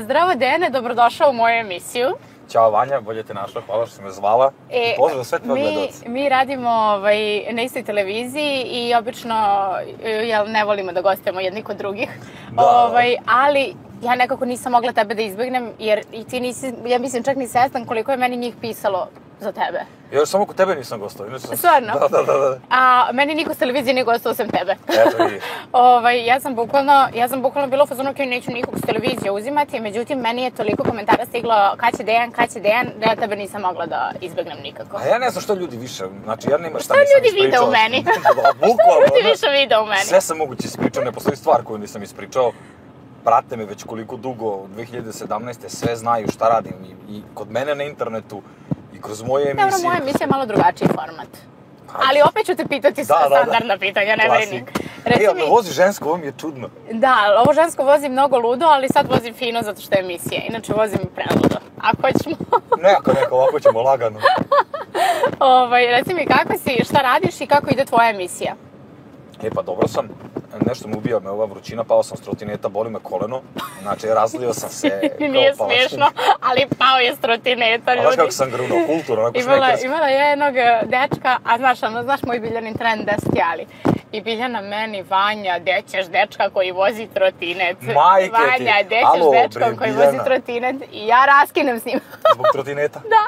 Zdravo Dejane, dobrodošao u moju emisiju. Ćao Vanja, bolje te našla, hvala što si me zvala. Pozdrav za sve tvoje gledalce. Mi radimo na istoj televiziji i obično ne volimo da gostujemo jedni kod drugih. Ali ja nekako nisam mogla tebe da izbjegnem jer i ti nisi, ja mislim, čak ni svestan koliko je meni njih pisalo za tebe. Ja samo kod tebe nisam gostao. Stvarno? Da. A meni niko s televizije nije gostao osim tebe. Eto vidiš. Ja sam bukvalno bila u fazonu, ok, neću nikog s televizije uzimati, međutim, meni je toliko komentara stiglo kad će Dejan, da ja tebe nisam mogla da izbegnem nikako. A ja ne znam što ljudi više, znači ja nema šta nisam ispričao. Što ljudi vide u meni? Bukvalno. Ljudi više vide u meni. Sve sam moguće ispričao, ne postoji stvar koju nisam ispričao. Prate me već koliko dugo, 2017. sve znaju šta radim i kod mene na internetu i kroz moje emisije. Dobro, moja emisija je malo drugačiji format. Ali opet ću te pitati standardna pitanja, ne brini. Ali vozi žensko, ovo mi je čudno. Da, ovo žensko vozi mnogo ludo, ali sad vozim fino zato što je emisija. Inače vozim preludo. Ako hoćemo... Neka, ovako ćemo lagano. Reci mi kako si, šta radiš i kako ide tvoja emisija? Pa dobro sam, nešto me ubija me ova vrućina, pao sam s trotineta, boli me koleno, znači razlio sam se kao Nije smiješno, ali pao je s trotineta, ljudi. A znaš kako sam grunuo, kulturno, onako šmekerski. Imala je jednog dečka, a znaš moj Biljanin trend 10 jali. I Biljana meni, Vanja, dećeš dečka koji vozi trotinet. Majke ti! Vanja, dećeš dečkom koji vozi trotinet i ja raskinem s njim. Zbog trotineta? Da.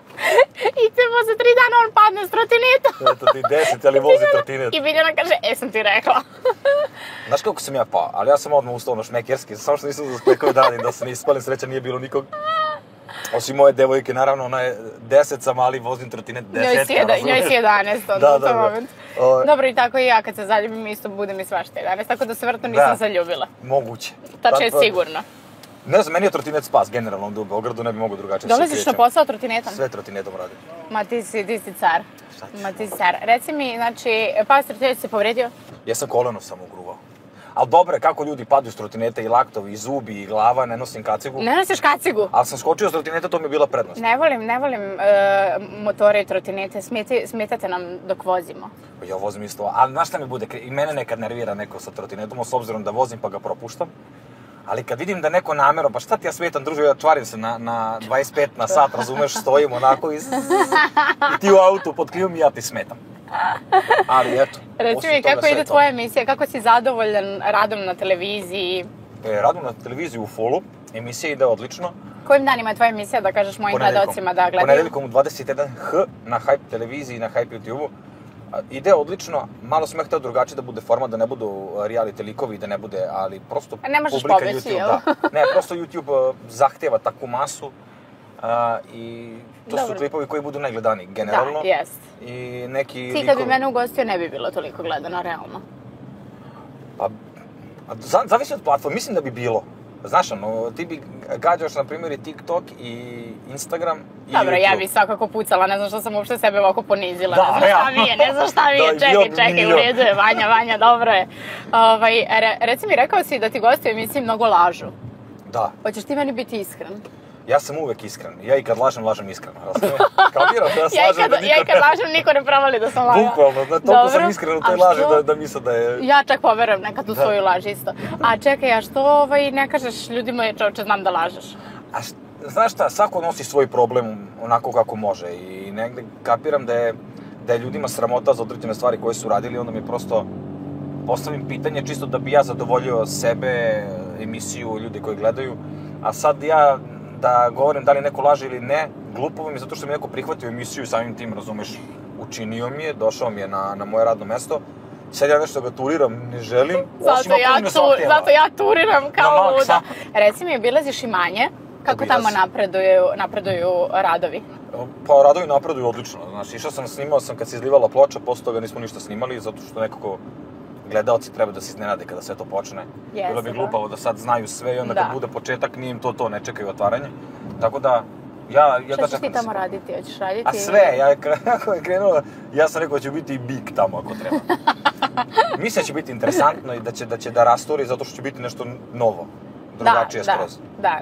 I za 3 dana on padne s trotineta. Eto ti 10, ali vozi trotinet. I Biljana kaže, sam ti rekla. Znaš kako sam ja pao, ali ja sam odmah ustao na šmekerski, samo što nisam zaspekao dan i da se ne ispalim, sreća nije bilo nikog. Osim moje devojke, naravno, ona je 10 sam, ali vozim trotinet 10. Njoj si 11, u tom momentu. Dobro, i tako i ja kad se zaljubim isto budem i svašta 11, tako da se vrtno nisam zaljubila. Moguće. Tačno je sigurno. Ne znam, meni je trotinet spas, generalno ovdje u Beogradu, ne bi mogo drugačije se krećem. Dolaziš na posao trotinetom? Sve trotinetom radim. Ma ti si car. Ma ti si car. Reci mi, znači, pao s trotinet se povredio? Jesam koleno sam ugruvao. Ali dobro, kako ljudi padaju s trotineta i laktovi, i zubi, i glava, ne nosim kacigu. Ne nosiš kacigu? Ali sam skočio s trotineta, to mi je bila prednost. Ne volim motore i trotinete, smetate nam dok vozimo. Ja vozim isto, ali znaš šta mi bude, i mene nekad nervira neko sa trotinetom, s obzirom da vozim pa ga propuštam. Ali kad vidim da neko namjerno, pa šta ti ja smetam, druže, ja čvarim se na 25 na sat, razumeš, stojim onako i ti u autu pod klijom i ja ti smetam. Ali eto. Reci mi, kako ide tvoja emisija, kako si zadovoljan radom na televiziji? Radom na televiziji u Fullu, emisija ide odlično. Kojim danima je tvoja emisija da kažeš mojim gledalcima da gledaju? Ponedeljkom u 21h na Hype televiziji i na Hype YouTube-u. Ide odlično, malo sam ja hteo drugačije da bude format, da ne budu reality likovi, da ne bude, ali prosto ne možeš pobeći, jel? Ne, prosto YouTube zahtjeva takvu masu i to su klipovi koji budu najgledaniji, generalno. Da, jest. I neki likovi... Ti kad bi mene ugostio ne bi bilo toliko gledano, realno. Pa, zavisi od platforme, mislim da bi bilo. Znaš, ti bi gađaš, na primjer, i TikTok i Instagram i YouTube. Dobro, ja bi svakako pucala, ne znam što sam uopšte sebe ovako ponizila, ne znam šta mi je, čekaj, u redu je, Vanja, dobro je. Reci mi, rekao si da ti gosti u emisiji mnogo lažu. Da. Hoćeš ti meni biti iskren? Ja sam uvek iskren. Ja i kad lažem iskreno. Kapiram da ja slažem da niko... Ja i kad lažem niko ne provali da sam lažem. Bukvalno, toliko sam iskren u toj laži da misle da je... Ja čak poverujem nekad u svoju laž isto. A čekaj, a što ne kažeš ljudima čovječe znam da lažeš? Znaš šta, svako nosi svoj problem onako kako može i negde kapiram da je ljudima sramota za određene stvari koje su radili, onda mi prosto postavim pitanje čisto da bi ja zadovoljio sebe, emisiju, ljude koji gledaju, a sad ja da govorim da li neko laže ili ne, glupo mi je zato što mi neko prihvatio emisiju i samim tim, razumeš, učinio mi je, došao mi je na moje radno mesto. Sad ja nešto ga turiram, ne želim, osim ako me zahtjeva. Zato ja turiram kao luda. Reci mi, obilaziš Imanje, kako tamo napreduju radovi? Pa radovi napreduju odlično, znaš, snimao sam kad se izlivala ploča, posle toga nismo ništa snimali, zato što nekako gledaoci treba da se iznenade kada sve to počne. Bilo bi glupavo da sad znaju sve i onda kad bude početak, nije im to, ne čekaju otvaranje. Tako da, Šta ćeš ti tamo raditi? Hoćeš raditi? A sve, kako je krenulo, ja sam rekao da će biti i bik tamo ako treba. Mislim da će biti interesantno i da će da rasturi zato što će biti nešto novo, drugačije skroz. Da.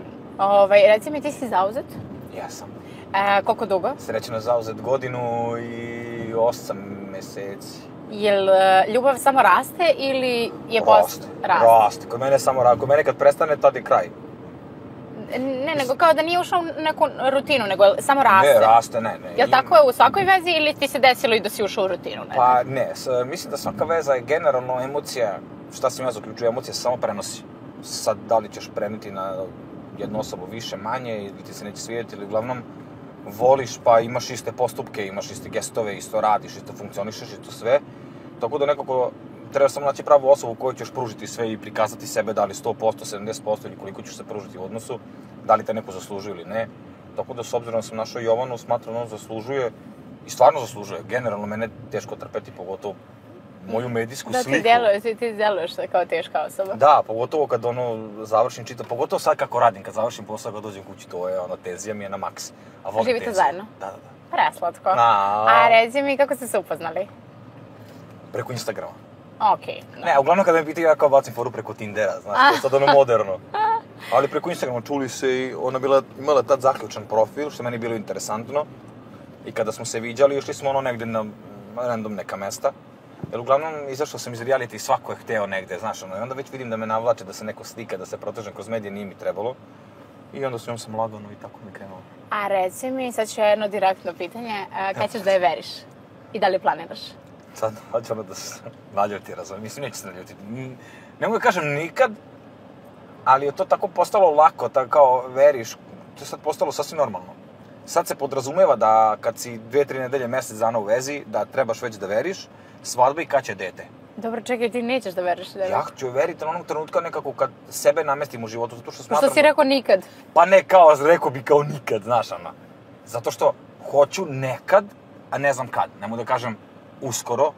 Reci mi, ti si zauzet? Jesam. Koliko dugo? Srećno zauzet 1 godinu i 8 meseci. Jel ljubav samo raste ili je raste? Kod mene samo raste. Kod mene kad prestane, tad je kraj. Ne, nego kao da nije ušao u neku rutinu, nego samo raste. Ne, raste, ne. Jel tako je u svakoj vezi ili ti se desilo i da si ušao u rutinu? Pa ne, mislim da svaka veza je generalno emocija, šta sam ja zaključio, emocija se samo prenosi. Sad, da li ćeš preneti na jednu osobu više, manje, ili ti se neće svidjeti, ili uglavnom voliš pa imaš iste postupke, imaš iste gestove, isto radiš, isto funkcionišeš, isto sve. Tako da nekako treba samo naći pravu osobu koju ćeš pružiti sve i prikazati sebe, da li 100%, 70% ili koliko ćeš se pružiti u odnosu, da li te neko zaslužuje ili ne. Tako da s obzirom da sam našao Jovanu, smatram da on zaslužuje i stvarno zaslužuje. Generalno mene je teško trpeti, pogotovo moju medijsku sliku. Ti deluješ kao teška osoba. Da, pogotovo kad završim čitati, pogotovo sad kako radim, kad završim posao, kad dođem kući, to je tenzija mi je na maks. Živite zajedno? Da. Preslatko. A reci mi, kako ste se upoznali? Preko Instagrama. Okej. Ne, uglavnom kada me pitaju, ja kao bacim foru preko Tindera, znaš, to je sad moderno. Ali preko Instagrama čuli se i ona imala tad zaključan profil, što je meni bilo interesantno. I kada smo se viđali, išli smo negde na random neka mesta. Jer uglavnom izašao sam iz reality i svako je hteo negde, znaš, i onda već vidim da me navlače, da se neko slika, da se protežem kroz medije, nije mi trebalo. I onda s njom sam lagano i tako mi krenulo. A reci mi, sad ću jedno direktno pitanje, kad ćeš da je veriš? I da li planiraš? Sad hoće da se naljuti, razumijem, mislim, neće se naljuti. Ne mogu da kažem nikad, ali je to tako postalo lako, tako kao veriš, to je sad postalo sasvim normalno. Sad se podrazumeva da kad si 2-3 nedelje, mesec dana u vezi, da trebaš već da veriš, svadba i kad će dete. Dobro, čekaj, ti nećeš da veriš da Ja ću veriti na onog trenutka nekako kad sebe namestim u životu, zato što smatram... Što si rekao nikad? Pa ne, rekao bi kao nikad, znaš, Zato što hoću nekad, a ne znam kad. Ne mogu da kažem uskoro,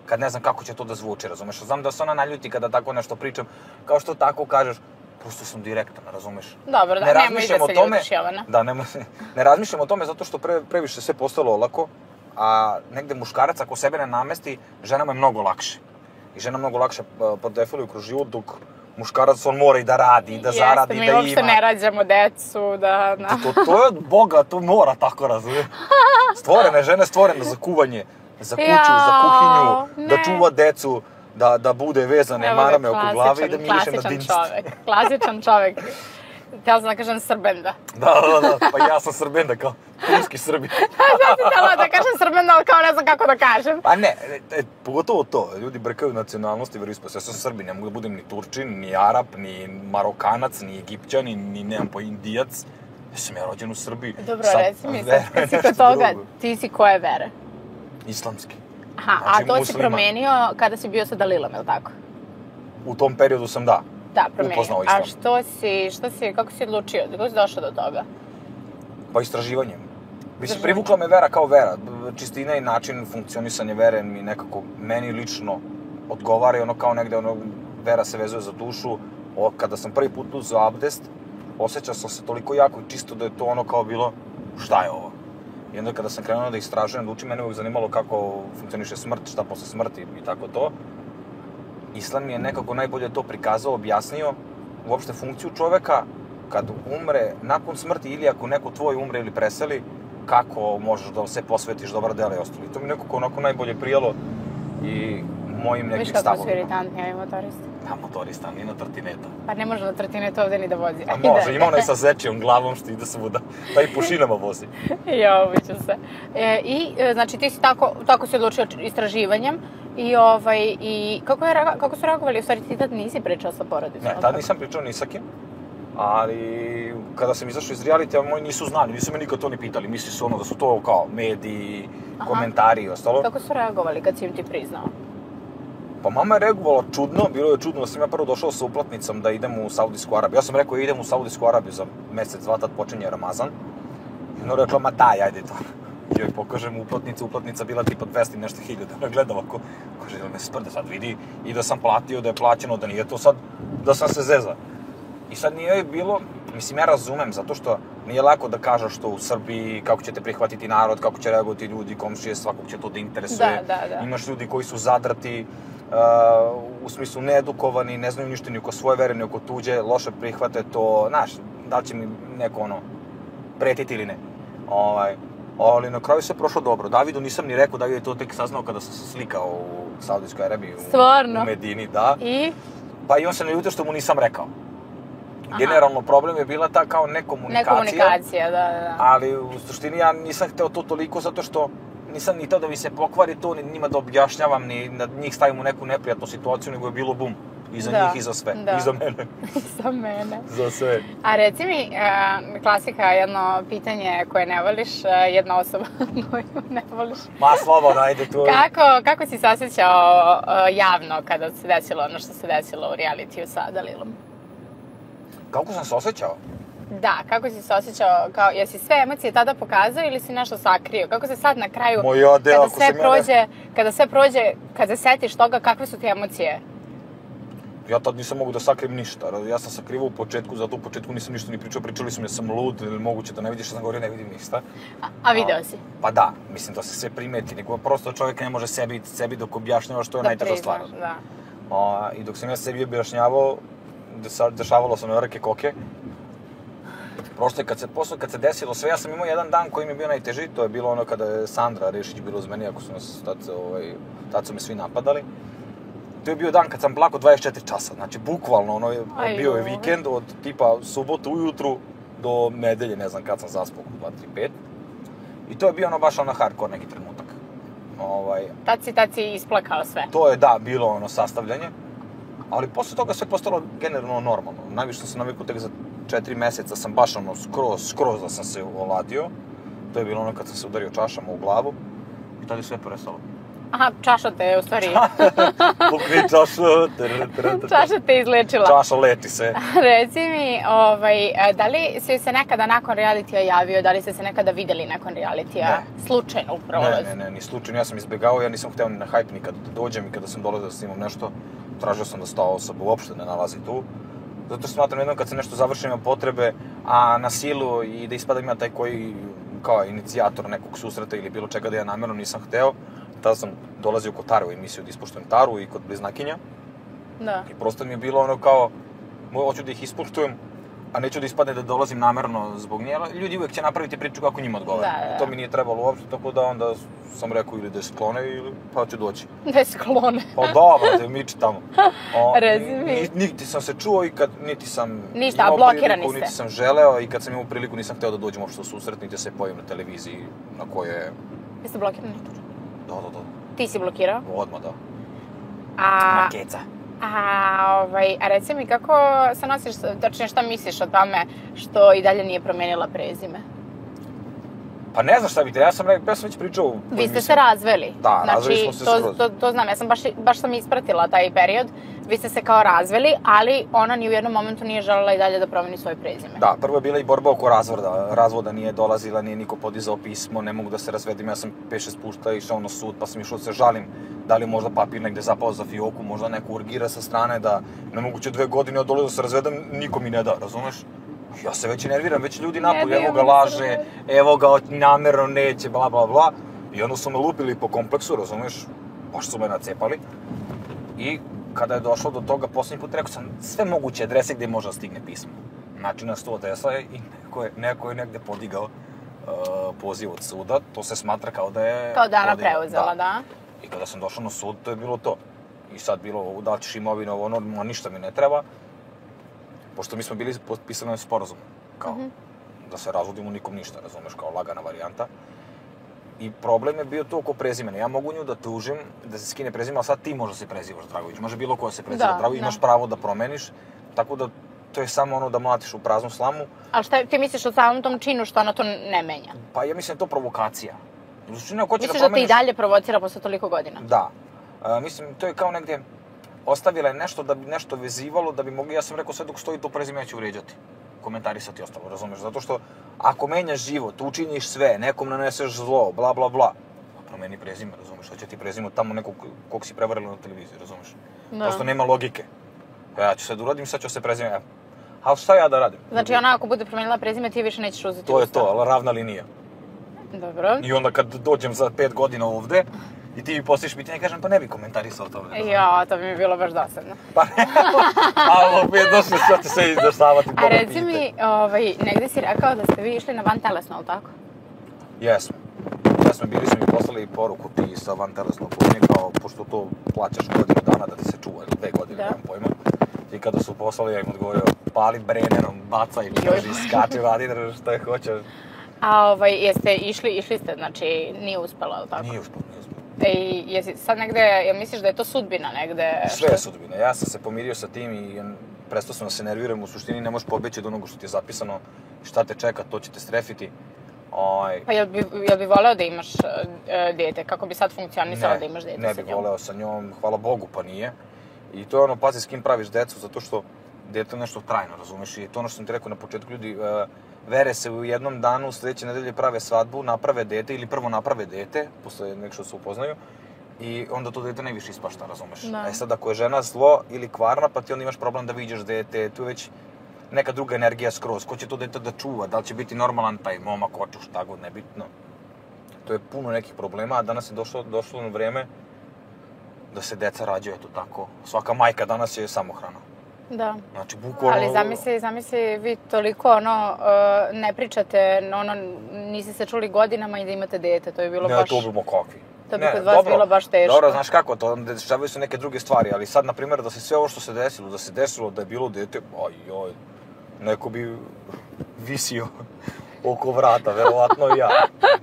kad ne znam kako će to da zvuči, razumeš? Znam da se ona naljuti kada tako nešto pričam, kao što tako kažeš, prosto sam direktan, razumeš? Dobro, da, nemoj da se ljutiš, Jovana. Da, ne razmišljam o tome zato što previše sve postalo olako, a negde muškarac ako sebe ne namesti, ženama je mnogo lakše. I žena mnogo lakše podefiluje kroz život, dok muškarac on mora i da radi, da zaradi, da ima. Jeste, mi uopšte ne rađamo decu, da... To je od Boga, to mora tako, razumiješ? Stvorene, žene stvorene za kuvanje, za kuću, za kuhinju, da čuva decu, da bude vezane marame oko glave i da miriše na dinst. Klasičan čovek. Htjela sam da kažem Srbenda. Da, pa ja sam Srbenda, kao turski Srbi. Sad si htjela da kažem Srbenda, ali kao ne znam kako da kažem. Pa ne, pogotovo to, ljudi brkaju nacionalnosti i veroispovest. Ja sam Srbin, ne mogu da budem ni Turčin, ni Arap, ni Marokanac, ni Egipćanin, ni nemam Indijac. Ja sam ja rođen u Srbiji. Dobro, reci mi sad, kad si kod toga, ti si koje vere? Islamski. Aha, a to si promenio kada si bio sa Dalilom, je li tako? U tom periodu sam, da. Da, promenio. Upoznao islam. A kako si odlučio? Kako si došao do toga? Pa istraživanjem. Mislim, privukla me vera kao vera. Čistina i način funkcionisanja vere mi nekako, meni lično odgovara i kao negde vera se vezuje za dušu. Kada sam prvi put uzeo abdest, osjećao sam se toliko jako i čisto da je to kao bilo, šta je ovo? I onda kada sam krenuo da istražujem, da učim, mene uvijek zanimalo kako funkcioniše smrt, šta posle smrti i tako to. Islam mi je nekako najbolje to prikazao, objasnio, uopšte funkciju čoveka, kad umre nakon smrti ili ako neko tvoj umre ili preseli, kako možeš da se posvetiš dobra dela i ostalo. I to mi nekako onako najbolje prijalo i mojim nekim stavovima. Viš kako su iritantni ovi motoristi? Da, motorista, nije na trotineta. Pa ne može na trotinetu ovde ni da vozi. A može, ima onaj sa zečijom glavom što ide svuda, pa i po šinama vozi. Jo, ubiću se. Znači ti si tako si odlučio istraživanjem i kako su reagovali? U stvari ti tad nisi pričao sa porodicom? Ne, tad nisam pričao ni sa kim, ali kada sam izašao iz realitija, moji nisu znali, nisu me nikad to ni pitali, misli su da su to kao mediji, komentari i ostalo. Kako su reagovali kad si im ti priznao? Pa mama je reagovala čudno, bilo je čudno da sam ja prvo došao sa uplatnicom da idem u Saudijsku Arabiju. Ja sam rekao idem u Saudijsku Arabiju za mesec, dva, tad počinje Ramazan. I ona rekla, ma daj, ajde to. I joj pokažem uplatnica bila tipa 200 nešto hiljada. Ona gleda ovako, kaže, me sprde sad vidi i da sam platio, da je plaćeno, da nije to sad, da sam se zeza. I sad nije bilo, mislim, ja razumem, zato što nije lako da kažeš to u Srbiji, kako će te prihvatiti narod, kako će reagovati ljudi, komšije, svakog će to da interesuje. Da. Imaš ljudi koji su zadrati, u smislu needukovani, ne znaju ništa ni oko svoje vere, ni oko tuđe, loše prihvate to, znaš, da li će mi neko pretiti ili ne. Ali na kraju se prošlo dobro. Davidu nisam ni rekao, David je to tek saznao kada sam se slikao u Saudijskoj Arabiji, u Medini, da. I? Pa i on se naljutio što mu nisam rekao. Generalno problem je bila ta kao Nekomunikacija, da. Ali u suštini ja nisam hteo to toliko zato što nisam ni teo da mi se pokvari to, ni njima da objašnjavam, ni da njih stavim u neku neprijatnu situaciju, nego je bilo bum. I za njih i za sve. I za mene. Za mene. Za sve. A reci mi, klasika, jedno pitanje koje ne voliš, jedna osoba koju ne voliš. Ma slobodno, ajde tu. Kako si se osjećao javno kada se desilo ono što se desilo u realitiju sa Dalilom? Kako sam se osjećao? Da, kako si se osjećao, jesi sve emocije tada pokazao ili si nešto sakrio? Kako se sad na kraju, kada sve prođe, kada se setiš toga, kakve su ti emocije? Ja tad nisam mogu da sakrijem ništa. Ja sam sakrivao u početku, zato u početku nisam ništa ni pričao. Pričali su mi da sam lud ili moguće da ne vidiš što sam govorio, ne vidim ništa. A video si? Pa da, mislim da se sve primeti. Nego prosto čovjek ne može sebi dok objašnjava što je najteža stvar. Da. I dok sam ja sebi objašnjavao, dešavalo sam oreke koke. Prosto kad se desilo sve, ja sam imao jedan dan koji mi je bio najteži. To je bilo ono kada je Sandra Rešić bilo uz meni, ako su nas tad su me svi napadali. To je bio dan kad sam plakao 24 časa, znači bukvalno bio je vikend od tipa subotu ujutru do nedelje, ne znam kad sam zaspao, 2, 3, 5. I to je bio baš hardcore neki trenutak. Tad si isplakao sve. To je bilo sastavljanje, ali posle toga sve postalo generalno normalno. Najviše sam se navikao tek za 4 meseca sam baš skroz da sam se oladio. To je bilo kad sam se udario čašama u glavu i tada je sve prestalo. Aha, čaša te je u stvari. Pukni čašu. Čaša te izlečila. Čaša leči se. Reci mi, da li si se nekada nakon realitija javio, da li ste se nekada videli nakon realitija? Ne. Slučajno upravo? Ne, ni slučajno. Ja sam izbjegao, ja nisam hteo ni na hype nikad da dođem i kada sam dolazio da snimam nešto, tražio sam da sta osoba uopšte ne nalazi tu. Zato što smatram jednom kad se nešto završi ima potrebe, a na silu i da ispadam ja taj koji kao inicijator nekog susreta ili bilo čega da ja namjerno nisam hteo. Tada sam dolazio kod Tare u emisiju da ispoštujem Taru i kod Bliznakinja. Da. I prosto mi je bilo kao, hoću da ih ispoštujem, a neću da ispadne da dolazim namerno zbog nje. Ljudi uvek će napraviti priču kako njima odgovara. Da. To mi nije trebalo uopšte, tako da onda sam rekao ili da je sklone ili pa ću doći. Da je sklone? Pa dobro, da miči tamo. Rezi. Niti sam se čuo i kad niti sam ništa, a blokirani ste? Niti sam želeo i kad sam imao priliku nisam hteo da dođem uopšte u susret, niti se pojavim na televiziji na kojoj... Jeste blokirani? Da. Ti si blokirao? Odmah, da. Makeca. A reci mi, kako se nosiš, tačnije šta misliš o tome što i dalje nije promenila prezime? Pa ne znam šta bi te, ja sam već pričao... Vi ste se razveli. Da, razveli smo se skroz. To znam, ja sam baš sam ispratila taj period. Vi ste se kao razveli, ali ona ni u jednom momentu nije želela i dalje da promeni svoje prezime. Da, prvo je bila i borba oko razvoda nije dolazila, nije niko podizao pismo, ne mogu da se razvedim, ja sam 5-6 puta išao na sud, pa sam išao da se žalim da li možda papir negde zapao za fioku, možda neko urgira sa strane da nemoguće 2 godine od dole da se razvedem, niko mi ne da, razumeš? Ja se već nerviram, već ljudi napolju, evo ga laže, evo ga namerno neće, bla bla bla. I onda su me lupili po kompleksu, razumeš? Baš su me nacepali. I kada je došlo do toga, posljednji put rekao sam sve moguće adrese gde može da stigne pismo. Znači na 100 adresa i neko je negde podigao poziv od suda, to se smatra kao da je... Kao da ona preuzela, da. I kada sam došao na sud, to je bilo to. I sad bilo, da li ćeš imovinu, ovo, ništa mi ne treba. Pošto mi smo bili potpisali sporazum, kao da se razvodimo nikom ništa, razumeš, kao lagana varijanta. I problem je bio to oko prezimena. Ja mogu nju da tužim, da se skine prezime, ali sad ti možda se prezivaš Dragović. Može bilo ko se preziva Dragović, imaš pravo da promeniš. Tako da to je samo da mlatiš u praznu slamu. Ali šta ti misliš o samom tom činu što ona to ne menja? Pa ja mislim da je to provokacija. Misliš da te i dalje provocira posle toliko godina? Da. Mislim, to je kao negdje ostavila je nešto da bi nešto vezivalo, da bi mogli, ja sam rekao sve dok stoji to prezime ja ću vrijeđati. Komentarisati ostalo, razumeš? Zato što ako menjaš život, učiniš sve, nekom naneseš zlo, bla bla bla, promeni prezime, razumeš? Šta će ti prezime tamo nekog kog si prevarila na televiziji, razumeš? Prosto nema logike. Ja ću sve da uradim, sad ću se prezime, ali šta ja da radim? Znači ona ako bude promenila prezime, ti više nećeš uzeti to je to, ali ravna linija. Dobro. I onda kad dođem za 5 godina ovde, i ti mi postaviš pitanje, kažem, pa ne bi komentarisao to. Ja, to bi mi bilo baš dosadno. Pa ne, ali opet došli što će se izdešavati. A reci mi, negde si rekao da ste vi išli na vantelesno, ali tako? Jesmo. Bili su mi poslali poruku ti sa vantelesnog pužnje, kao, pošto to plaćaš godinu dana da ti se čuva, ili 2 godine, nemam pojma. I kada su poslali, ja im odgovorio, pali brenerom, bacaj, drži, skači, radi, što je hoćeš. A jeste išli ste, znači nije uspelo, ali tako? Nije uspelo. I jesi sad negde, ja misliš da je to sudbina negde? Sve je sudbina. Ja sam se pomirio sa tim i prestao sam da se nerviram. U suštini ne možeš pobeći od onoga što ti je zapisano. Šta te čeka, to će te strefiti. Pa jel bi voleo da imaš dete? Kako bi sad funkcionisalo da imaš dete sa njom? Ne bi voleo sa njom, hvala Bogu pa nije. I to je pazi s kim praviš decu, zato što dete je nešto trajno, razumeš? I to ono što sam ti rekao na početku, ljudi vere se u jednom danu, sledeće nedelje prave svadbu, naprave dete ili prvo naprave dete, posle nek što se upoznaju, i onda to dete najviše ispašta, razumeš? Sad ako je žena zlo ili kvarna, pa ti onda imaš problem da viđaš dete, tu je već neka druga energija skroz, ko će to dete da čuva, da li će biti normalan taj momak, očuš, šta god, nebitno. To je puno nekih problema, a danas je došlo na vreme da se deca rađaju, eto tako. Svaka majka danas je samohrana. Da. Znači, bukvalno... Ali zamisli, vi toliko, ne pričate, nisi se čuli godinama i da imate dete, to je bilo baš... Ne, to bi bilo kakvi. To bi kod vas bilo baš teško. Dobro, znaš kako, to dešavaju se neke druge stvari, ali sad, na primjer, da se sve ovo što se desilo, da je bilo dete, ajoj, neko bi visio oko vrata, verovatno i ja.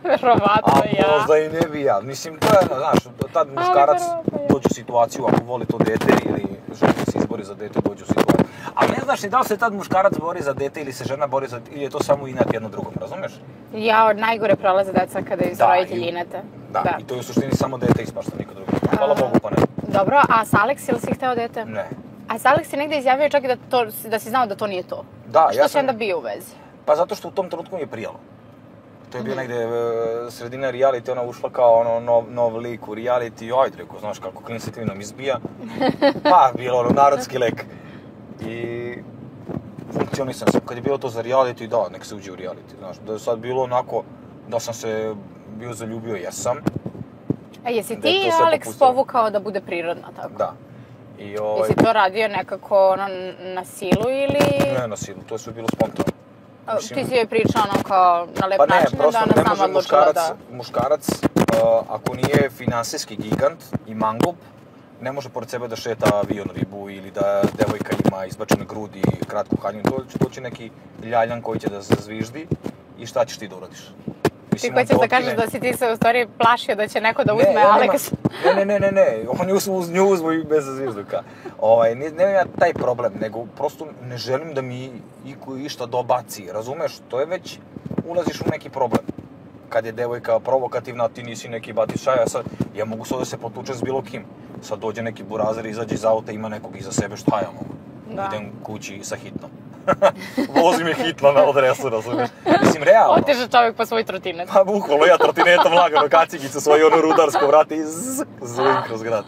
Verovatno i ja. A možda i ne bi ja. Mislim, to je, znaš, tad muškarac dođe u situaciju, ako voli to dete ili žena se izbori za dete, dođe u situaciju. Ali ne znaš ni da li se tad muškarac bori za dete ili se žena bori za dete, ili je to samo inat jedno drugom, razumeš? Ja, najgore prolaze deca kada iz roditelji inate. Da, i to je u suštini samo dete ispašta, niko drugo. Hvala Bogu pa ne. Dobro, a s Alex, ili si hteo dete? Ne. A s Alex si negde izjavio čak i da si znao da to nije to. Da, ja sam... Što si onda bio u vezi? Pa zato što u tom trenutku mi je prijalo. To je bio negde sredina reality, ona ušla kao nov lik u reality, ajde reko, znaš kako klinci klinom izbija. Pa, bilo narodski lek. I funkcionisam sam. Kad je bilo to za reality, da, nek se uđe u reality, znaš. Da je sad bilo onako, da sam se bio zaljubio, jesam. A jesi ti Alex povukao da bude prirodna, tako? Da. Jesi to radio nekako na silu ili... Ne na silu, to je sve bilo spontano. Ti si joj pričao kao na lep način, da ona sama odlučila da... Muškarac, ako nije finansijski gigant i mangup, ne može pored sebe da šeta avion ribu ili da devojka ima izbačene grudi i kratku haljinu. To će neki ljaljan koji će da zazviždi i šta ćeš ti da uradiš? Ti hoćeš da kažeš da si ti se u stvari plašio da će neko da uzme Alex? Ne, on je uz nju uzmu i bez zvižduka. Nemam ja taj problem, nego prosto ne želim da mi iko išta dobaci, razumeš? To je već, ulaziš u neki problem. Kad je devojka provokativna, a ti nisi neki batišaja, sad, ja mogu sad da se potučem s bilo kim. Sad dođe neki burazer, izađe iz auta, ima nekog iza sebe, šta ja mogu? Idem kući sa hitnom. Vozi me hitno na adresu, razumiješ? Mislim, realno. Oteže čovjek po svoj trotinet. Pa bukvalno, ja trotinetom lagano kacigicu svoje rudarsko vrati i zovim kroz grad.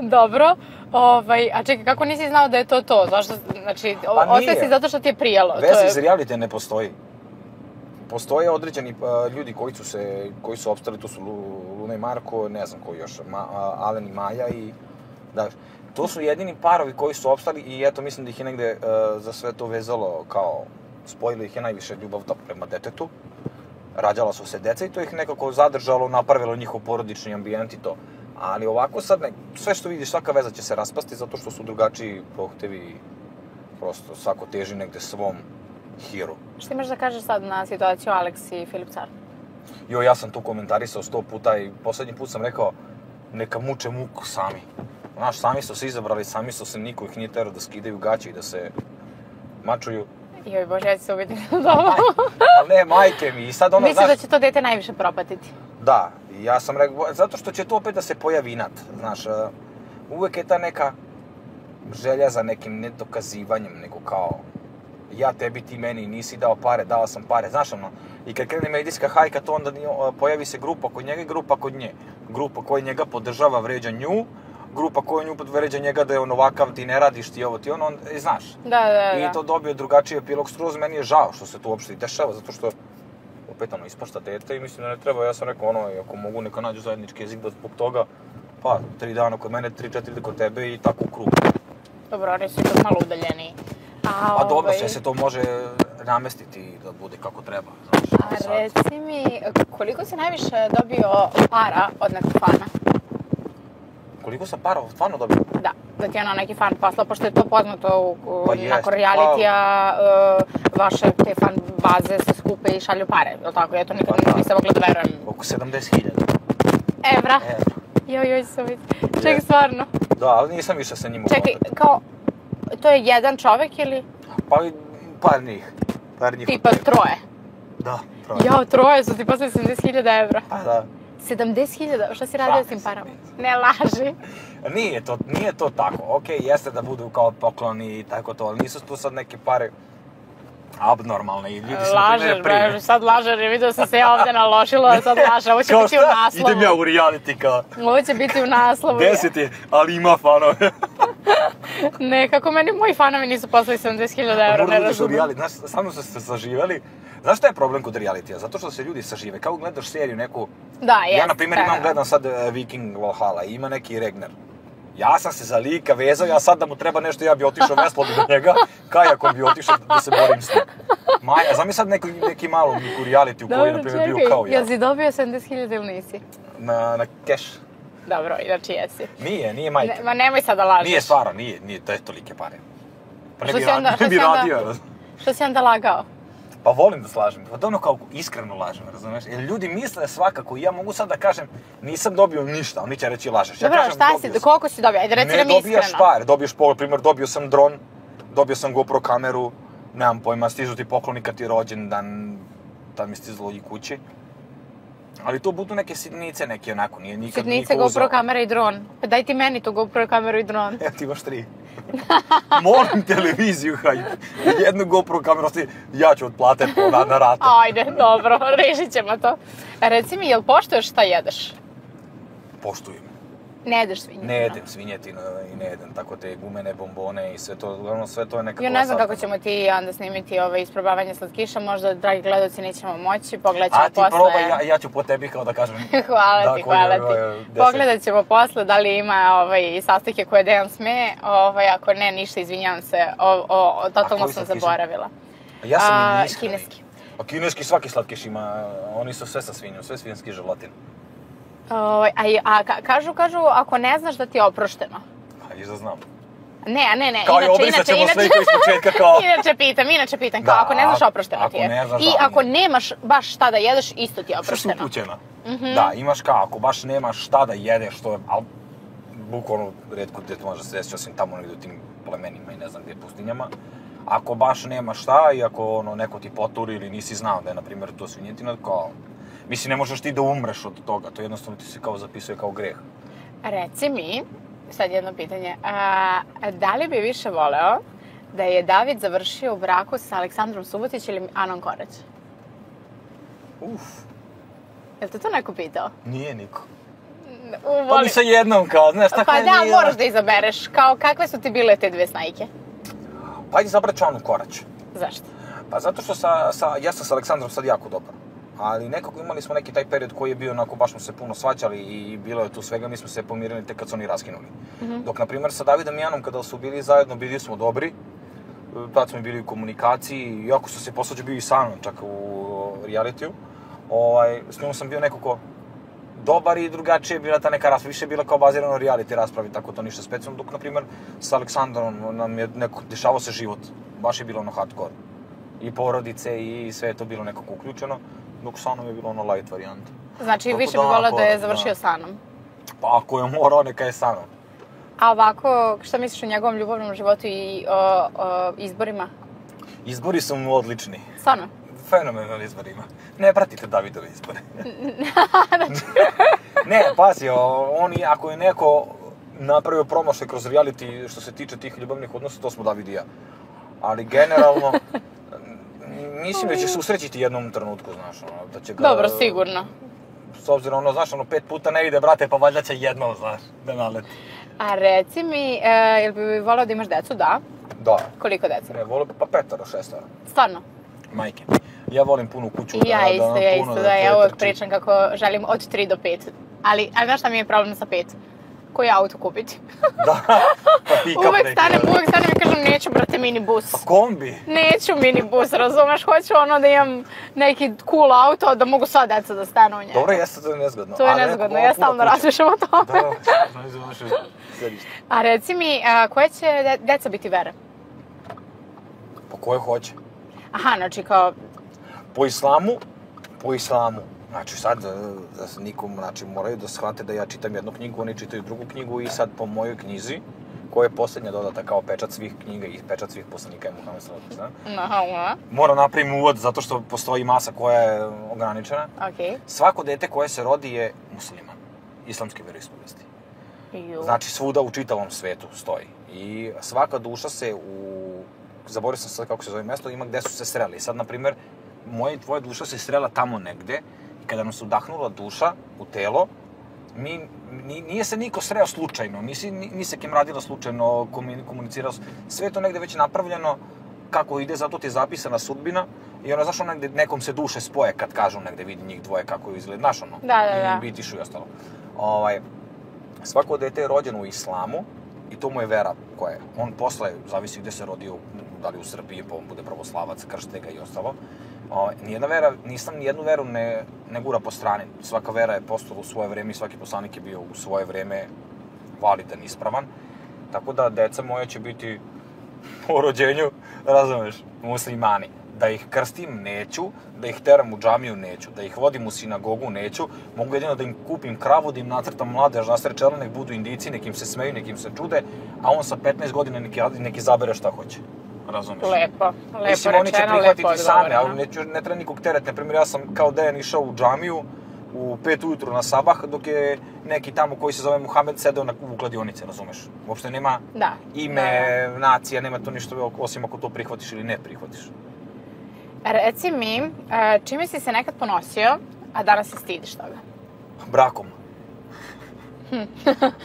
Dobro. A čekaj, kako nisi znao da je to to? Zašto, znači, ostaje si zato što ti je prijalo. Veze iz reality ne postoji. Postoje određeni ljudi koji su opstali, to su Luna i Marko, ne znam koji još, Alen i Maja i... Da, to su jedini parovi koji su opstali i eto, mislim da ih je negde za sve to vezalo kao... Spojilo ih je najviše ljubav prema detetu. Rađala su se deca i to ih nekako zadržalo, napravilo njihov porodični ambijent i to. Ali ovako sad, sve što vidiš, svaka veza će se raspasti zato što su drugačiji prohtevi i prosto svako teži negde svom hiru. Šta imaš da kažeš sad na situaciju Alex i Filip Car? Ja sam tu komentarisao 100 puta i poslednji put sam rekao neka muče muku sami. Znaš, sami su se izabrali, sami su se, niko ih nije terao da skidaju gaće i da se mačuju. Joj Bože, ja ću se ubiti na ovo. Ali ne, majke mi, i sad ono, Misliš da će to dete najviše propatiti? Da, ja sam rekao, zato što će to opet da se pojavi inat, znaš, uvek je ta neka želja za nekim nedokazivanjem, nego kao, ja tebi, ti meni, nisi dao pare, dao sam pare, znaš ono, i kad krene medijska hajka, to onda pojavi se grupa kod njega i grupa kod nje. Grupa koja njega podržava, vređa nju, grupa koja nju vređa njega da je on ovakav, ti ne radiš, ti ovo, ti ono, znaš. Da. I to dobio drugačiji epilog skroz, meni je žao što se to uopšte i dešava, zato što opet ono, ispašta dete i mislim da ne treba, ja sam rekao ono, ako mogu neka nađu zajednički jezik da zbog toga, pa 3 dana kod mene, 3-4 kod tebe i tako u krug. Dobro, oni su ipak malo udaljeniji. Pa dobro, sve se to može namestiti da bude kako treba, znaš. A reci mi, koliko si najviše dobio para od nekog fana? Koliko sam para stvarno dobio? Da ti je ono neki fan poslao, pošto je to poznato Pa jest, nakon realitija, vaše te fan baze se skupe i šalju pare, je li tako? Ja to nikad nisam mogla da verujem. Oko 70.000. Evra? Joj, Sović. Čekaj, stvarno. Da, ali nisam više sa njim Čekaj, kao, to je jedan čovek ili? Pa par njih. Tipa troje? Da, troje. Jao, troje su ti poslali 70.000 evra. Pa da. 70.000? Šta si radio s tim parama? Ne laži. Nije to tako. Okej, jeste da budu kao pokloni i tako to, ali nisu tu sad neke pare abnormalne i ljudi se na primjer prime. Lažer, sad lažer, vidio sam se ja ovde naložila, sad lažer, ovo će biti u naslovu. Idem ja u reality kao. Ovo će biti u naslovu. 10 je, ali ima fanove. Ne, kako meni moji fanovi nisu poslali 70.000 evra, ne razumijem. Znaš, samo su se saživali. Znaš šta je problem kod realitija? Zato što se ljudi sažive. Kao gledaš seriju neku... Da, jest. Ja, na primjer, gledam sad Viking Valhalla i ima neki Regner. Ja sam se za lika vezao, ja sad da mu treba nešto, ja bi otišao veslo do njega, kajakom bi otišao da se borim s njim. Maja, znam mi sad neki malo u reality u koji, na primjer, bio kao ja. Jel si dobio 70.000 ili nisi? Na cash. Dobro, znači jesi. Nije majke. Ma nemoj sad da lažeš. Nije stvarno, nije, to je tolike pare. Pa ne bi radio. Što si onda lagao? Pa volim da slažem, pa ono kao iskreno lažem, razumiješ? Jer ljudi misle svakako, i ja mogu sad da kažem, nisam dobio ništa, oni će reći lažeš. Dobro, koliko si dobio? Ajde, reci nam iskreno. Ne dobijaš par, dobiješ primjer, dobio sam dron, dobio sam GoPro kameru, nemam pojma, stižu ti pokloni kad ti je rođendan, tad mi stizalo i kući. Ali to budu neke sitnice, neke onako, nije nikad sitnice, GoPro kamera i dron. Pa daj ti meni to GoPro kameru i dron. Evo ti imaš 3. Molim televiziju, jednu GoPro kameru, ja ću otplatiti na rate. Ajde, dobro, rešit ćemo to. Reci mi, jel poštuješ šta jedeš? Poštujem. Ne jedeš svinjetinu? Ne jedem svinjetinu i ne jedem tako te gumene bombone i sve to, uglavnom sve to je nekako... Ja ne znam kako ćemo ti onda snimiti isprobavanje slatkiša, možda, dragi gledalci, nećemo moći, pogledat ćemo posle... A ti probaj, ja ću po tebi kao da kažem... Hvala ti. Pogledat ćemo posle da li ima sastojke koje Dejan sme, ako ne, ništa, izvinjavam se, totalno sam zaboravila. Ja sam i kineski. A kineski svaki slatkiš ima, oni su sve sa svinjom, sve svinjski želatin. Kažu, ako ne znaš da ti je oprošteno. A viš da znam. Ne, kao i obrisat ćemo sve iz početka kao... Inače pitam, kao ako ne znaš oprošteno ti je. I ako nemaš baš šta da jedeš, isto ti je oprošteno. Što si upućena. Da, imaš kao, ako baš nemaš šta da jedeš, to je, ali bukvalno retko gdje to može se desiti, osim tamo negdje u tim plemenima i ne znam gdje pustinjama. Ako baš nemaš šta i ako neko ti poturi ili nisi znao da je, na primjer, to svinjetina, kao... Mislim, ne možeš ti da umreš od toga, to jednostavno ti se kao zapisuje kao greh. Reci mi, sad jedno pitanje, da li bi više voleo da je David završio u braku sa Aleksandrom Subotić ili Anom Korać? Jel te to neko pitao? Nije niko. Pa mi sa jednom kao, znaš, tako je... Pa da, moraš da izabereš, kao kakve su ti bile te dve snajke? Pa ajde izabrat ću Anu Korać. Zašto? Pa zato što ja sam sa Aleksandrom sad jako dobar. Ali nekako imali smo neki taj period koji je bio onako, baš smo se puno svađali i bilo je tu svega, mi smo se pomirili tek kad su oni raskinuli. Dok, na primjer, sa Davidom i Anom, kada su bili zajedno, bili smo dobri, tad smo bili u komunikaciji, iako su se posvađao bio i sa mnom, čak u realitiju, s njom sam bio nekako dobar i drugačije je bila ta neka rasprava, više je bila kao bazirano reality raspravi, tako to ništa specijalno, dok, na primjer, sa Aleksandrom nam je dešavao se život, baš je bilo ono hardcore. I porodice i sve je to bilo nekako uključeno, dok sa Anom je bilo ono light varijanta. Znači, više bi volio da je završio sa Anom? Pa ako je morao, neka je sa Anom. A ovako, šta misliš o njegovom ljubavnom životu i o izborima? Izbori su mu odlični. Stvarno? Fenomenalni izborima. Ne pratite Davidove izbore. Ne, pazi, ako je neko napravio promašaj kroz reality što se tiče tih ljubavnih odnosa, to smo David i ja. Ali generalno, mislim da će se usrećiti jednom trenutku, znaš, da će ga... Dobro, sigurno. S obzirom, znaš, 5 puta ne ide, brate, pa valjda će jednom, znaš, da naleti. A reci mi, jel bi volao da imaš decu? Da. Da. Koliko dece? Ne, volio pa 5, 6. Stvarno? Majke. Ja volim punu kuću. Ja isto, ja uvek pričam kako želim od 3 do 5. Ali znaš šta mi je problem sa 5? Koji auto kupiti? Da, pa pick-up uvek stanem i kažem, neću, brate, minibus. Pa kombi? Neću minibus, razumeš, hoću da imam neki cool auto da mogu sva deca da stanu u njega. Dobro, jeste, to je nezgodno. To je nezgodno, ja stalno razmišljam o tome. Da, sedište. A reci mi, koje će deca biti vere? Po koje hoće? Aha, znači kao... Po islamu. Znači sad, da se nikom, znači moraju da shvate da ja čitam jednu knjigu, oni čitaju drugu knjigu i sad po mojoj knjizi, koja je posljednja dodata kao pečat svih knjiga i pečat svih poslanika je Muhammed sallallahu alejhi ve sellem. Moram napravim uvod zato što postoji masa koja je ograničena. Okay. Svako dete koje se rodi je musliman, islamske veroispovesti. Znači svuda u čitavom svetu stoji. I svaka duša se zaboravio sam sad kako se zove mjesto, ima gde su se sreli. Sad, na primjer, moja i tvoja duša se srela tamo negde i kada nam se udahnula duša u telo, nije se niko sreo slučajno, ni se kim radila slučajno, komunicirao, sve je to negde već napravljeno kako ide, zato ti je zapisana sudbina i ono, znaš, ono, nekom se duše spoje kad kažu negde vidi njih dvoje kako izgleda, znaš, ono, da. I bitišu i ostalo. Svako dete je rođeno u islamu i to mu je vera koja je. On posle, zavisi gde se rodio, da li u Srbiji, pa on bude pravoslavac, kršte ga i ostalo. Nisam nijednu veru ne gura po strani. Svaka vera je postala u svoje vreme i svaki poslanik je bio u svoje vreme validan, ispravan. Tako da deca moja će biti po rođenju, razumeš, muslimani. Da ih krstim neću, da ih teram u džamiju neću, da ih vodim u sinagogu neću, mogu jedino da im kupim kravu, da im nacrtam mladež nasred čela, nek budu Indijci, nek im se smeju, nek im se čude, a on sa 15 godina neki zabere šta hoće. Razumeš? Lepo mislim, rečeno, oni će prihvatiti same, ali ne treba nikog teret. Naprimjer, ja sam kao Dejan išao u džamiju u 5 ujutru na sabah, dok je neki tamo koji se zove Muhammed sedeo u kladionice, razumeš? Uopšte nema ime, nacija, nema to ništa, osim ako to prihvatiš ili ne prihvatiš. Reci mi, čime si se nekad ponosio, a danas se stidiš toga? Brakom.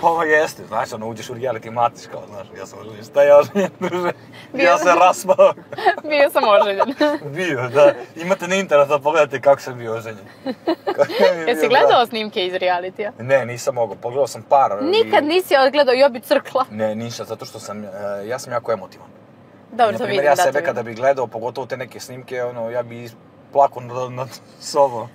Ovo jeste, znaš, ono, uđeš u reality matiš kao, znaš, ja sam oženjen, šta je oženjen, druže? Ja sam raspao. Bio sam oženjen. Bio, da. Imate na internetu da pogledate kako sam bio oženjen. Jesi gledao snimke iz realitija? Ne, nisam mogao, pogledao sam par. Nikad nisi odgledao Jobi crkla? Ne, ništa, zato što ja sam jako emotivan. Dobro, to vidim, ja sebe kada bih gledao, pogotovo te neke snimke, ono, ja bi plako nad sobom.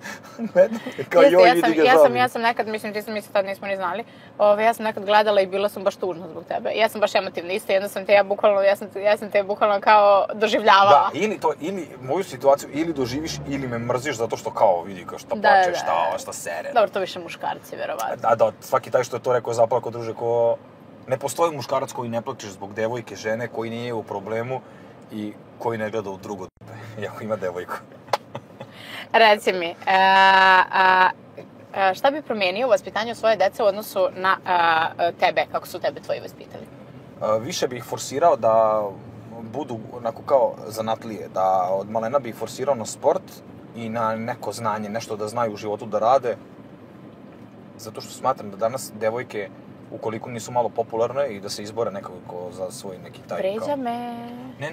Kao joj, vidi ga žalim. Ja sam nekad, mislim, ti sam mi se tad nismo ni znali, ja sam nekad gledala i bila sam baš tužna zbog tebe. Ja sam baš emotivna isto, jedno sam te ja sam te bukvalno kao doživljavala. Da, ili moju situaciju ili doživiš ili me mrziš zato što kao vidi kao šta plačeš, šta sere. Dobro, to više muškarci, verovatno. Da, svaki taj što je to rekao je zaplako, druže, ko... Ne postoji muškarac koji ne plačeš zbog devojke, žene, koji nije u problemu i koji ne gleda u drugo dupe, iako ima devojku. Reci mi, šta bi promijenio u vaspitanju svoje dece u odnosu na tebe, kako su tebe tvoji vaspitali? Više bih ih forsirao da budu onako kao zanatlije, da od malena bih ih forsirao na sport i na neko znanje, nešto da znaju u životu da rade. Zato što smatram da danas devojke, ukoliko nisu malo popularne i da se izbore nekako za svoj neki taj... Vređa me. Ne.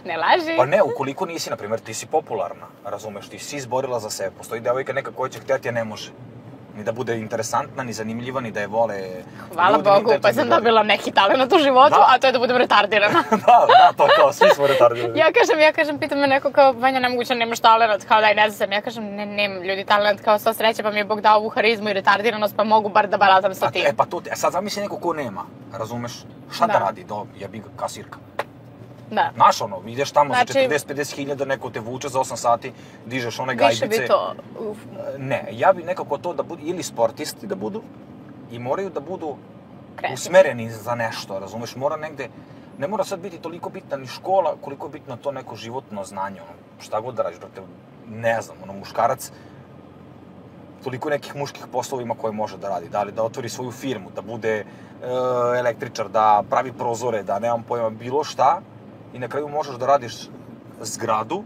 Ne laži. Pa ne, ukoliko nisi, na primjer, ti si popularna, razumeš, ti si izborila za sebe. Postoji devojka neka koja će htjeti, a ne može. Ni da bude interesantna, ni zanimljiva, ni da je vole... Hvala Bogu, pa sam dobila neki talent u životu, a to je da budem retardirana. Da, to kao, svi smo retardirani. Ja kažem, pita me neko kao, Vanja, nemoguće, nemaš talent, kao daj, ne znam. Ja kažem, nemam ljudi talent, kao sva sreća, pa mi je Bog dao ovu harizmu i retardiranost, pa mogu bar da baratam sa tim. Pa to, sad zamisli neko ko nema, razumeš? Šta da radi? Jebi ga, kasirka. Da. Znaš, ono, ideš tamo za 40-50 hiljada, neko te vuče za 8 sati, dižeš one gajbice. Više bi to... Ne, ja bi nekako to da budu, ili sportisti da budu, i moraju da budu usmereni za nešto, razumeš? Mora negde, ne mora sad biti toliko bitna ni škola, koliko je bitno to neko životno znanje, ono, šta god da radiš, brate, ne znam, ono, muškarac, toliko nekih muških poslova ima koje može da radi, da li da otvori svoju firmu, da bude električar, da pravi prozore, da nemam pojma, bilo šta, i na kraju možeš da radiš zgradu,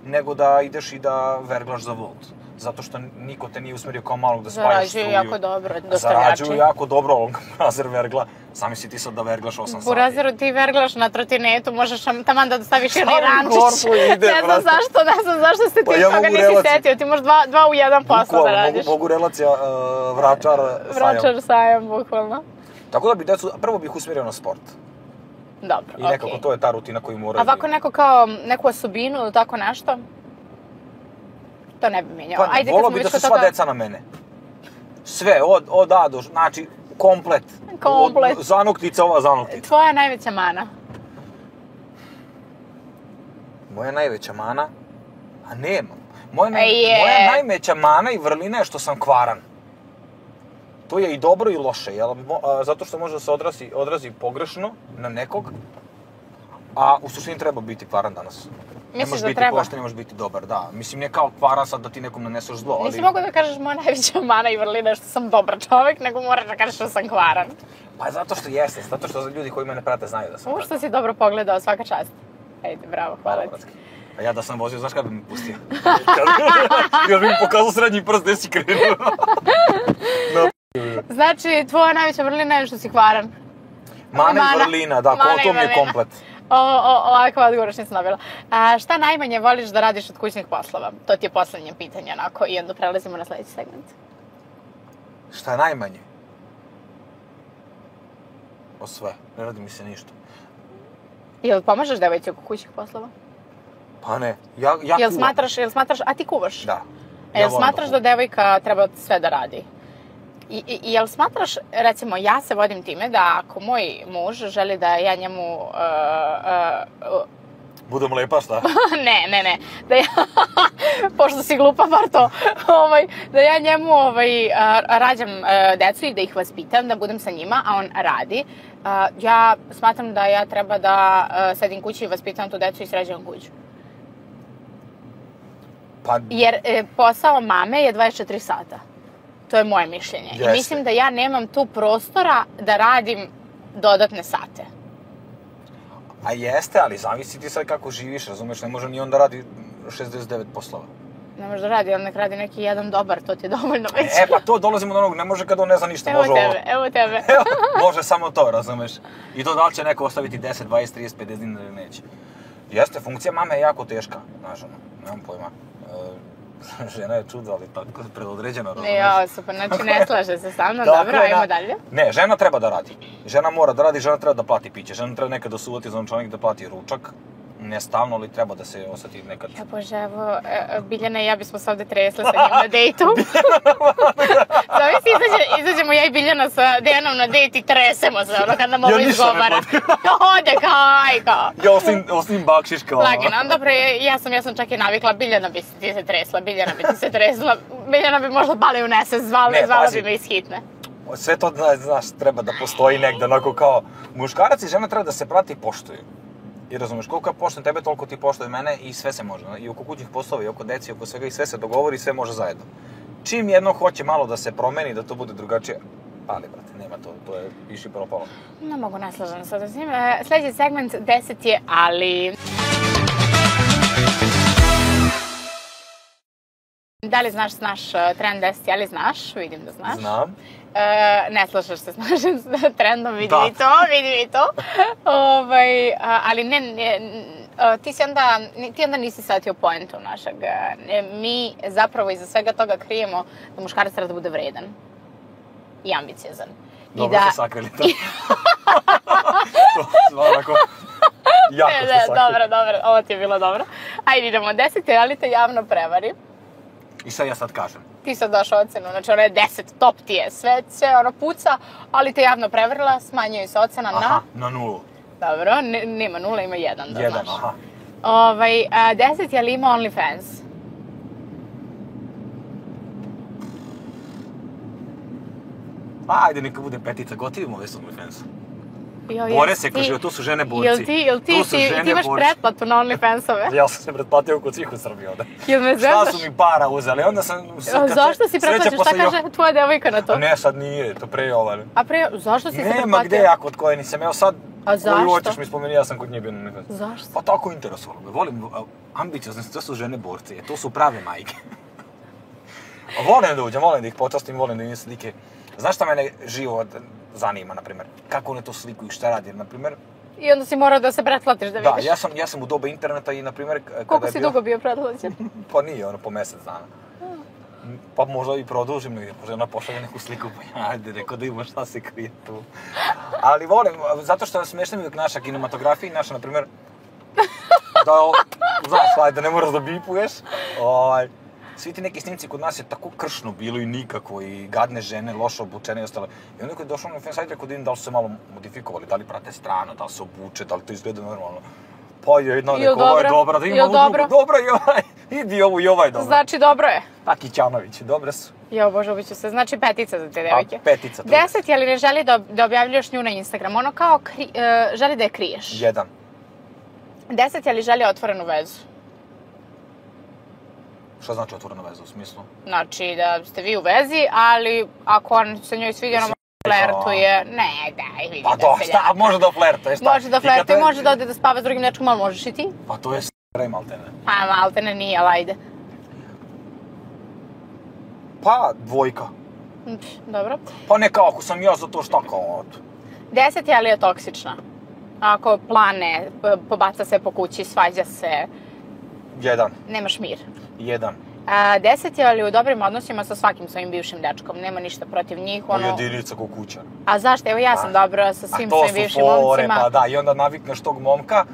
nego da ideš i da verglaš za Volt. Zato što niko te nije usmerio kao malog da spajaš struju. Zarađuju jako dobro, dostavljači. Zarađuju jako dobro, on Burazer vergla. Sami si ti sad da verglaš 8 sati. Burazeru ti verglaš na trotinetu, možeš taman da dostaviš jedan rančić. Ne znam zašto se ti toga nisi setio, ti možeš 2 u 1 posao da radiš. Mogu relacija vračar sajam. Vračar sajam, bukvalno. Tako da bi decu, prvo bih usmerio na sport. Dobro, i nekako to je ta rutina koju mora... A ovako neko kao neku osobinu ili tako nešto? to ne bi mijenjao. Pa volao bi da su sva deca na mene. Sve, od A do, znači, komplet. Komplet. Zanoktica, ova zanoktica. Tvoja najveća mana? Moja najveća mana? A nemam. Moja najveća mana i vrlina je što sam kvaran. To je i dobro i loše, zato što može da se odrazi pogrešno na nekog, a u suštini treba biti kvaran danas. Misliš da treba? Ne može biti pošten, ne može biti dobar, da. Mislim, nije kao kvaran sad da ti nekom naneseš zlo, ali... Nisi mogu da kažeš moja najveća mana i vrlina je što sam dobar čovek, nego moraš da kažeš što sam kvaran. Pa zato što jeste, zato što ljudi koji mene prate znaju da sam kvaran. Što si dobro pogledao, svaka čast. Ajde, bravo, hvala ti. A ja da sam vozio, znaš kada bi mi pustio? Još bi mi pokazao srednji prst gde si krenuo. Znači, tvoja najveća vrlina je što si kvaran. Mana i vrlina, da, to mi je komplet. Ovakav odgovor još nisam dobila. Šta najmanje voliš da radiš od kućnih poslova? To ti je poslednje pitanje, onako, i onda prelazimo na sledeći segment. Šta najmanje? O sve, ne radi mi se ništa. Jel pomažeš devojci oko kućnih poslova? Pa ne, ja kuvam. Jel smatraš, a ti kuvaš? Da. Jel smatraš da devojka treba sve da radi? Jel smatraš, recimo, ja se vodim time da ako moj muž želi da ja njemu... Budem lepa, šta? Ne. Da ja, pošto si glupa, bar to, da ja njemu rađam decu i da ih vaspitam, da budem sa njima, a on radi. Ja smatram da ja treba da sedim kući i vaspitam tu decu i sređujem kuću. Jer posao mame je 24 sata. To je moje mišljenje. I mislim da ja nemam tu prostora da radim dodatne sate. A jeste, ali zavisi ti sad kako živiš, razumeš, ne može ni on da radi 69 poslova. Ne može da radi, on nek radi neki jedan dobar, to ti je dovoljno već. Pa to dolazimo do onog, ne može kada on ne zna ništa, Evo tebe. Može samo to, razumeš. I to da li će neko ostaviti 10, 20, 30, 50 dinara ili neće. Jeste, funkcija mame je jako teška, znaš, nemam pojma. Žena je čudo, ali tako predodređena, razumeš? Ja, super, znači ne slaže se sa mnom, dobro, ajmo dalje. Ne, žena treba da radi. Žena mora da radi, žena treba da plati piće, žena treba nekad da se uvati za novčanik da plati ručak. Ne stalno, ali treba da se osjeti nekad. Ja bože, evo, Biljana i ja bismo se ovde tresle sa njim na dejtu. Zavisi, izađemo ja i Biljana sa Dejanom na dejt i tresemo se, ono kad nam ovo izgovara. Ode kao. Ja osim bakšiš kao. Lagano, dobro, ja sam čak i navikla, Biljana bi ti se tresla, Biljana bi možda bale unese, zvala bi me iz hitne. Sve to, znaš, treba da postoji negde, onako kao, muškarac i žena treba da se prati i poštuju. I razumeš, koliko ja poštujem tebe, toliko ti poštuje mene i sve se može. I oko kućnih poslova, i oko deci, i oko svega, i sve se dogovori i sve može zajedno. Čim jedno hoće malo da se promeni, da to bude drugačije, ali, brate, nema to, to je više propalo. Ne mogu naslaženo sad s njim. Sljedeći segment 10 je ali. Da li znaš naš trend 10, ali znaš? Vidim da znaš. Znam. Ne slažeš se s našim trendom, vidim i to. Ali ti onda nisi shvatio poentu našeg. Mi zapravo iza svega toga krijemo da muškarac treba da bude vredan i ambiciozan. Dobro ste sakrili to. To svakako jako ste sakrili. Dobro, ovo ti je bilo dobro. Ajde idemo, 10 ali te javno prevari. I sad kažem. Ti sad daš ocenu, znači ono je 10, top ti je, sve ono puca, ali te javno prevarila, smanjuje se ocena na... Aha, na 0. Dobro, nema 0, ima 1, da znaš. 1, aha. 10 je li ima OnlyFans? Ajde, neka bude 5, gotivimo ove s OnlyFansa. Bore se, kaže, to su žene borci. Jel ti imaš pretplatu na OnlyFansove? Ja sam se pretplatio kod svih u Srbiji ovde. Jel me zezaš? Šta su mi para uzeli, onda sam... Zašto si pretplaćaš? Šta kaže tvoja devojka na to? Ne, sad nije, to pre ovaj. A pre, zašto si se pretplatio? Nema gde ja kod koje nisam, evo sad... A zašto? Koju hoćeš mi spomeni, ja sam kod nje bio na OnlyFans. Zašto? Pa tako interesovalo me, volim, ambiciozne, to su žene borci, to su prave majke. Volim da uđem, volim da ih počastim, volim da im slike. Znaš šta mene živo zanima, na primjer? Kako one to slikuju, šta radi, na primjer? I onda si morao da se pretplatiš da vidiš. Da, ja sam u doba interneta i, na primjer, koliko si dugo bio pretplaćen? Pa nije, po mjesec dana. Pa možda i produžim negdje, možda ona pošalje neku sliku, pa ajde, rekao da ima šta se krije tu. Ali volim, zato što smiješno mi naša kinematografija i naša, na primjer, da, znaš, ajde, ne moraš da bipuješ, svi ti neki snimci kod nas je tako kršno bilo i nikako, i gadne žene, loše obučene i ostale. I onda kad je došao na OnlyFans sajt, rekao da vidim da li su se malo modifikovali, da li prate strano, da li se obuče, da li to izgleda normalno. Pa je jedna rekao, ovo je dobra, da ima ovu drugu, dobra i ovaj, idi ovu i ovaj dobra. Znači, dobro je. Taki Ćanović, dobre su. Jo, Bože, ubiću se. Znači, 5 za te devojke. 5. 10 je li ne želi da objavljuješ nju na Instagram? Ono kao želi da je kriješ. 1. 10 je li želi otvorenu vezu? Šta znači otvorena veza u smislu? Znači, da ste vi u vezi, ali ako on se njoj sviđa, ono flertuje. Ne, daj, vidi pa da to, šta, može da flertuje, šta? Može da flertuje, može da ode da spava s drugim nečkom, ali možeš i ti? Pa to je s***rej maltene. Pa maltene nije, ali ajde. Pa 2. Dobro. Pa ne kao, ako sam ja za to šta kao... 10 je li je toksična? Ako plane, pobaca se po kući, svađa se... 1. Nemaš mir. 1. 10 je li u dobrim odnosima sa svakim svojim bivšim dečkom? Nema ništa protiv njih, ono... Jedinica ko kuća. A zašto? Evo ja sam dobra sa svim svojim bivšim fore, momcima. Pa da, i onda navikneš tog momka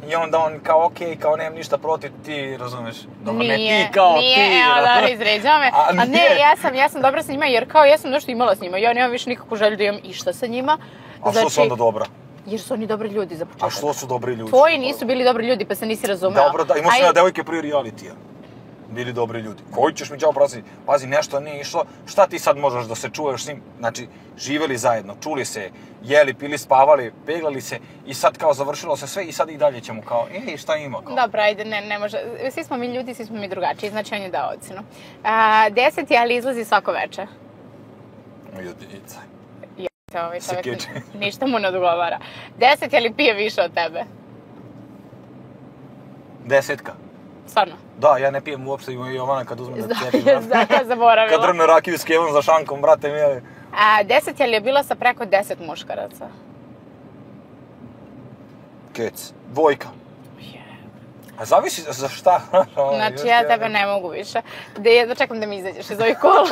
i onda on kao okej, kao nemam ništa protiv, ti razumeš? Dobro, nije, ne ti kao nije, ti. evo dobro, izređava me. A ne, ja sam dobra sa njima jer kao ja sam nešto imala s njima. Ja nemam više nikakvu želju da imam išta sa njima. A što su onda dobra? Jer su oni dobri ljudi za početak. A što su dobri ljudi? Tvoji nisu bili dobri ljudi pa se nisi razumela. Dobro, da, imaš na devojke prije realitija. Bili dobri ljudi. Koji ćeš mi đavo prasiti? Pazi, nešto nije išlo, šta ti sad možeš da se čuješ s njim? Znači, živeli zajedno, čuli se, jeli, pili, spavali, peglali se i sad kao završilo se sve i sad i dalje ćemo kao, šta ima kao? Dobro, ajde, ne može. Svi smo mi ljudi, svi smo mi drugačiji, znači on je dao ocenu. 10 je, ali izlazi svako veče. Jedinica. Ovaj čovjek ništa mu ne odgovara. 10 je li pije više od tebe? 10. Stvarno? Da, ja ne pijem uopšte, i Jovana kad uzme da cijepi. Ja zaboravila. Kad drne rakiju s kevom za šankom, brate mi. 10 je li je bila sa preko 10 muškaraca? Kec. 2. A zavisi za šta? Znači, ja tebe ne mogu više. Da čekam da mi izađeš iz ovih kola.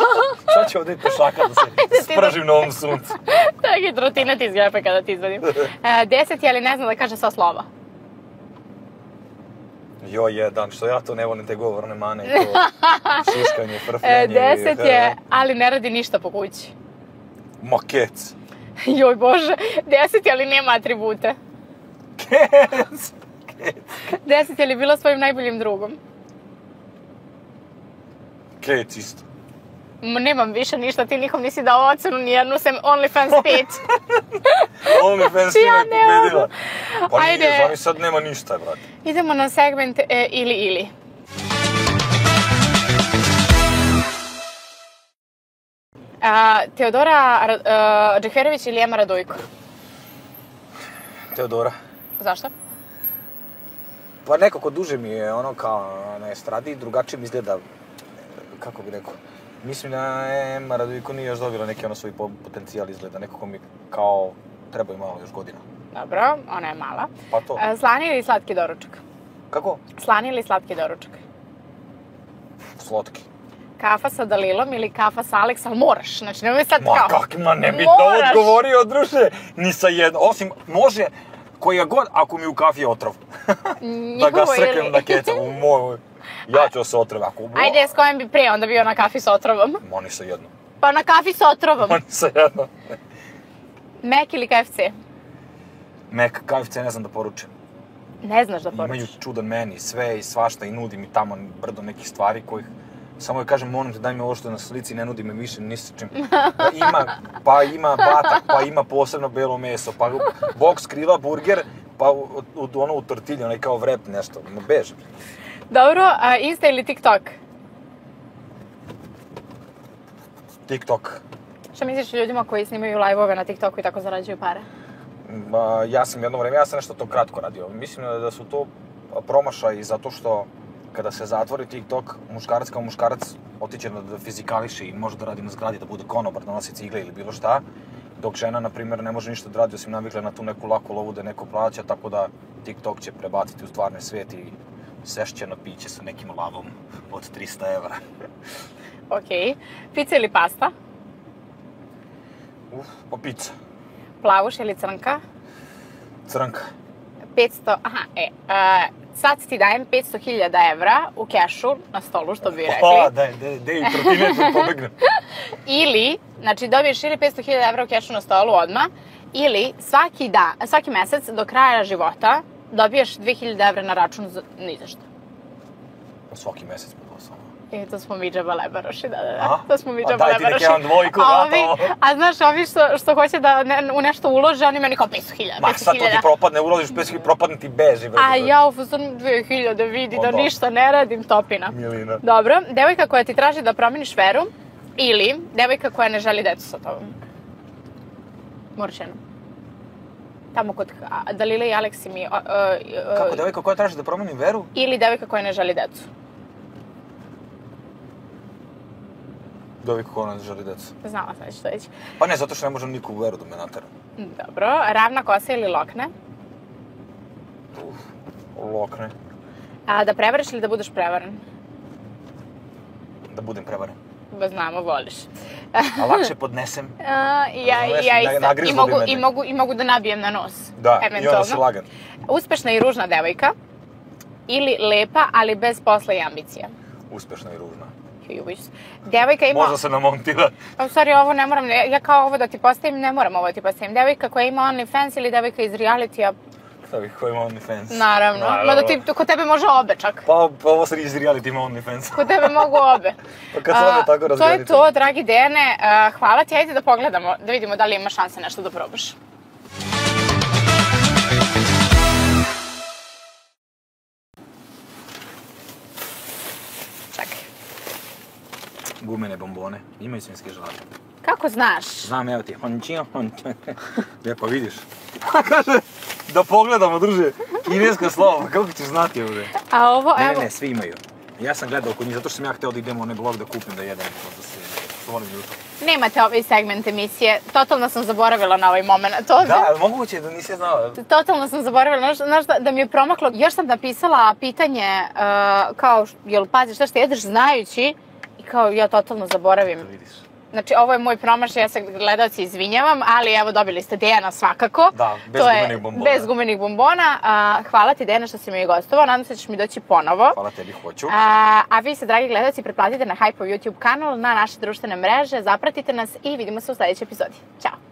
Sad ću ovdje i pešaka da se spržim na ovom suncu. Taki trotina ti izgrepe kada ti izvadim. 10 je li ne znam da kaže sva slova? Joj, 1, što ja to ne volim te govorne mane i to šuškanje, frfljanje. 10 je, ali ne radi ništa po kući. Ma kec. Joj Bože, 10 je, ali nema atribute. Kec. 10 je li bila svojim najboljim drugom? Kec isto. Nemam više ništa, ti nikom nisi dao ocenu, nijednu sem OnlyFans 5. OnlyFans ti me pobedila. Pa Ajde. nije, za mi sad nema ništa, brate. Idemo na segment ili. Teodora Džeherović ili Ema Radojko? Teodora. Zašto? Pa nekako duže mi je ono kao na estradi, drugačije mi izgleda, kako bi rekao. Mislim da Ema Radojko nije još dobila neki ono svoj potencijal izgleda, nekako mi kao trebaju malo još godina. Dobro, ona je mala. Pa to. Slani ili slatki doručak? Kako? Slani ili slatki doručak? Slatki. Kafa sa Dalilom ili kafa sa Aleks, ali moraš, znači nemoj sad kao... Ma kak, ne bi to odgovorio, druže, ni sa jedno, osim, može, koja god, ako mi u kafi je otrov. Da ga srknem na keca, u moj, ja ću se otrov, ako... Ajde, s kojim bi prije onda bio na kafi s otrovom? Ma ni sa jedno. Pa na kafi s otrovom. Ma ni sa jedno. Mek ili KFC? Mek, KFC ne znam da poručim. Ne znaš da poručiš? Imaju čudan meni, sve i svašta i nudi mi tamo brdo nekih stvari kojih... Samo joj kažem, molim te, daj mi ovo što je na slici, ne nudi me više ni sa čim. Ima batak, pa ima posebno belo meso, pa boks krila, burger, pa ono u tortilji, onaj kao vrep nešto, beže. Dobro, Insta ili TikTok? TikTok. Šta misliš o ljudima koji snimaju live-ove na TikToku i tako zarađuju pare? Ja sam jedno vreme, ja sam nešto to kratko radio. Mislim da su to promašaji zato što kada se zatvori TikTok, muškarac kao muškarac otiće da fizikališe i može da radi na zgradi, da bude konobar, da nosi cigle ili bilo šta. Dok žena, na primjer, ne može ništa da radi osim navikla na tu neku laku lovu da neko plaća, tako da TikTok će prebaciti u stvarni svijet i sešćeno piće sa nekim lavom od 300 €. Okej. Pizza ili pasta? Pa pizza. Plavuš ili crnka? Crnka. sad ti dajem 500.000 evra u kešu na stolu, što bi rekli. Pa, daj i trotinetu pobegnem. Ili, znači dobiješ ili 500.000 evra u kešu na stolu odmah, ili svaki mesec do kraja života dobiješ 2.000 evra na račun ni za što. Svaki mesec po posao. To smo mi džaba lebaroši, da. Aha. To smo mi džaba Pa daj ti lebaroši. neki jedan dvojku, gotovo. A znaš, ovi što hoće da u nešto ulože, oni meni kao 500.000. Ma sad to ti propadne, ulaziš 500.000, propadne ti beži. A ja u fazonu 2.000 vidi da ništa ne radim, topina. Milina. Dobro, devojka koja ti traži da promeniš veru ili devojka koja ne želi decu sa tobom. Moraš jednom. Tamo kod Dalile i Aleksi mi... Kako, devojka koja traži da promeni veru? Ili devojka koja ne želi decu. Devojka koja ne želi decu. Znala sam već što reći. Pa ne, zato što ne možem nikovu veru da me natera. Dobro, ravna kosa ili lokne? Lokne. Da prevariš ili da budeš prevaren? Da budem prevaren. Ba znamo, voliš. A lakše podnesem. Ja isto. I mogu da nabijem na nos. Da, i onda si lagan. Uspešna i ružna devojka ili lepa, ali bez posla i ambicija? Uspešna i ružna. Devojka ima... Možda se namontira. U stvari, ovo ne moram, ja kao ovo da ti postavim, ne moram ovo da ti postavim. Devojka koja ima OnlyFans ili devojka iz realitija? Devojka koja ima OnlyFans. Naravno. Mada kod tebe može obe čak. Pa ovo sad iz reality ima OnlyFans. Kod tebe mogu obe. Pa kad se obe tako razgledite. To je to, dragi Dejane. Hvala ti, ajde da pogledamo, da vidimo da li ima šanse nešto da probaš. Čekaj. Gumene bombone, ima i svinjske želate. Kako znaš? Znam, evo ti. Pa vidiš. Kaže, da pogledamo, druže. Kineska slova, kako ćeš znati ovdje? A ovo, evo... Ne, svi imaju. Ja sam gledao kod njih, zato što sam ja hteo da idem onaj blog da kupim da jedem. Da se volim jutro. Nemate ovaj segment emisije. Totalno sam zaboravila na ovaj moment. Da, ali moguće da nisi znala. Totalno sam zaboravila. Znaš da mi je promaklo. Još sam napisala pitanje kao, jel paziš šta što jedeš znajući i kao ja totalno zaboravim. Da vidiš. Znači, ovo je moj promašaj, ja se gledalci izvinjavam, ali evo dobili ste Dejana svakako. Da, bez gumenih bombona. Bez gumenih bombona. Hvala ti Dejana što si mi gostovao, nadam se da ćeš mi doći ponovo. Hvala tebi, hoću. A vi se, dragi gledalci, pretplatite na Hype YouTube kanal, na naše društvene mreže, zapratite nas i vidimo se u sljedećoj epizodi. Ćao!